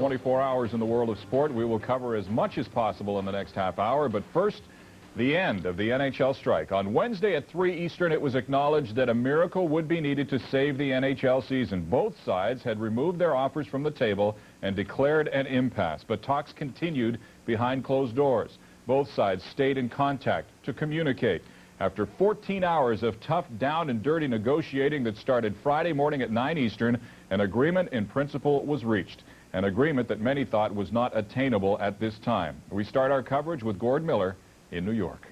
24 hours in the world of sport. We will cover as much as possible in the next half hour, but first, the end of the NHL strike. On Wednesday at 3 Eastern, it was acknowledged that a miracle would be needed to save the NHL season. Both sides had removed their offers from the table and declared an impasse, but talks continued behind closed doors. Both sides stayed in contact to communicate. After 14 hours of tough, down and dirty negotiating that started Friday morning at 9 Eastern, an agreement in principle was reached, an agreement that many thought was not attainable at this time. We start our coverage with Gord Miller in New York.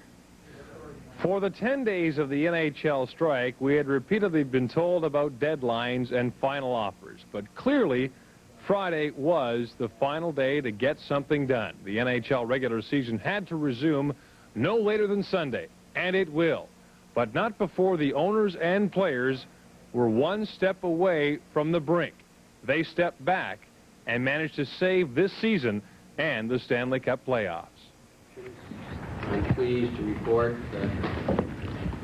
For the 10 days of the NHL strike, we had repeatedly been told about deadlines and final offers, but clearly Friday was the final day to get something done. The NHL regular season had to resume no later than Sunday, and it will, but not before the owners and players were one step away from the brink. They stepped back and managed to save this season and the Stanley Cup playoffs. I'm pleased to report that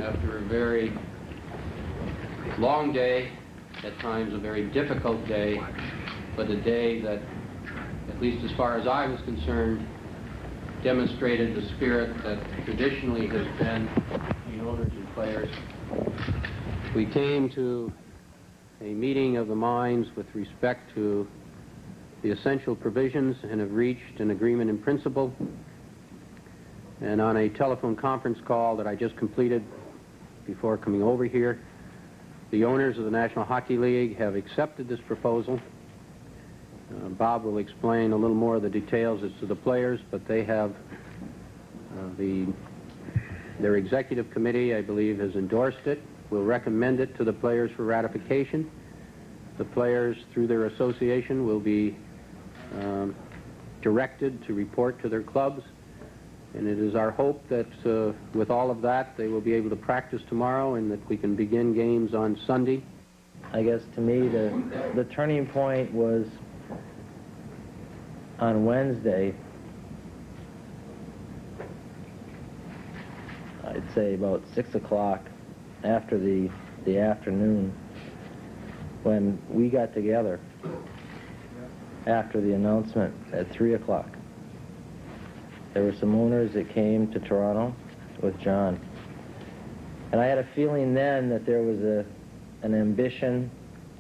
after a very long day, at times a very difficult day, but a day that, at least as far as I was concerned, demonstrated the spirit that traditionally has been between owners and players. We came to a meeting of the minds with respect to the essential provisions and have reached an agreement in principle. And on a telephone conference call that I just completed before coming over here, the owners of the National Hockey League have accepted this proposal. Bob will explain a little more of the details as to the players, but they have their executive committee, I believe, has endorsed it. Will recommend it to the players for ratification. The players, through their association, will be directed to report to their clubs. And it is our hope that with all of that, they will be able to practice tomorrow and that we can begin games on Sunday. I guess to me, the turning point was on Wednesday. I'd say about 6 o'clock after the afternoon, when we got together after the announcement at 3 o'clock. There were some owners that came to Toronto with John. And I had a feeling then that there was an ambition,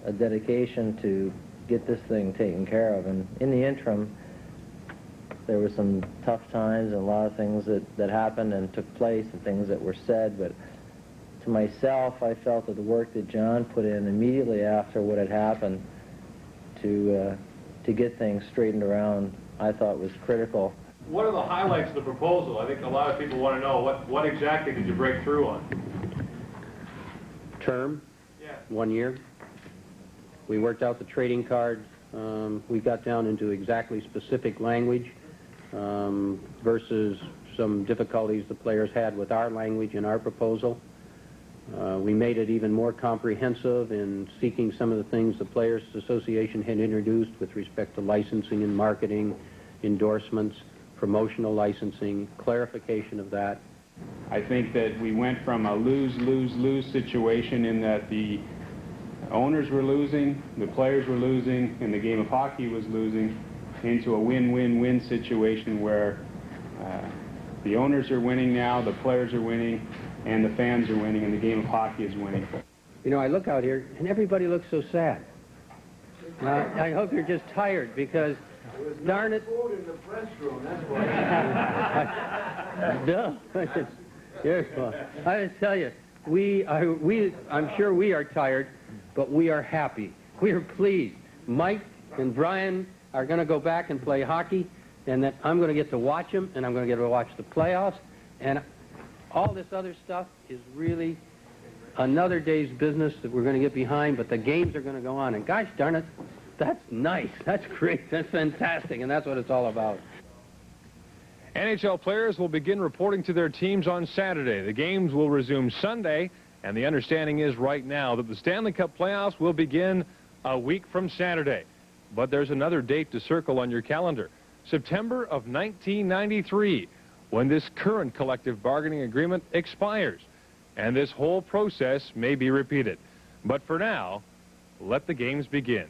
a dedication to get this thing taken care of. And in the interim, there were some tough times and a lot of things that happened and took place and things that were said. But to myself, I felt that the work that John put in immediately after what had happened to get things straightened around, I thought was critical. What are the highlights of the proposal? I think a lot of people want to know what exactly did you break through on? Term, Yeah. 1 year. We worked out the trading card. We got down into exactly specific language versus some difficulties the players had with our language in our proposal. We made it even more comprehensive in seeking some of the things the Players Association had introduced with respect to licensing and marketing, endorsements, promotional licensing, clarification of that. I think that we went from a lose-lose-lose situation in that the owners were losing, the players were losing, and the game of hockey was losing, into a win-win-win situation where the owners are winning now, the players are winning, and the fans are winning, and the game of hockey is winning. You know, I look out here, and everybody looks so sad. I hope you're just tired, because darn it. Food in the press room, that's why. No. I tell you, I'm sure we are tired, but we are happy. We are pleased. Mike and Brian are going to go back and play hockey, and that I'm going to get to watch them, and I'm going to get to watch the playoffs, and all this other stuff is really another day's business that we're going to get behind, but the games are going to go on, and gosh darn it, that's nice, that's great, that's fantastic, and that's what it's all about. NHL players will begin reporting to their teams on Saturday. The games will resume Sunday, and the understanding is right now that the Stanley Cup playoffs will begin a week from Saturday. But there's another date to circle on your calendar, September of 1993, when this current collective bargaining agreement expires, and this whole process may be repeated. But for now, let the games begin.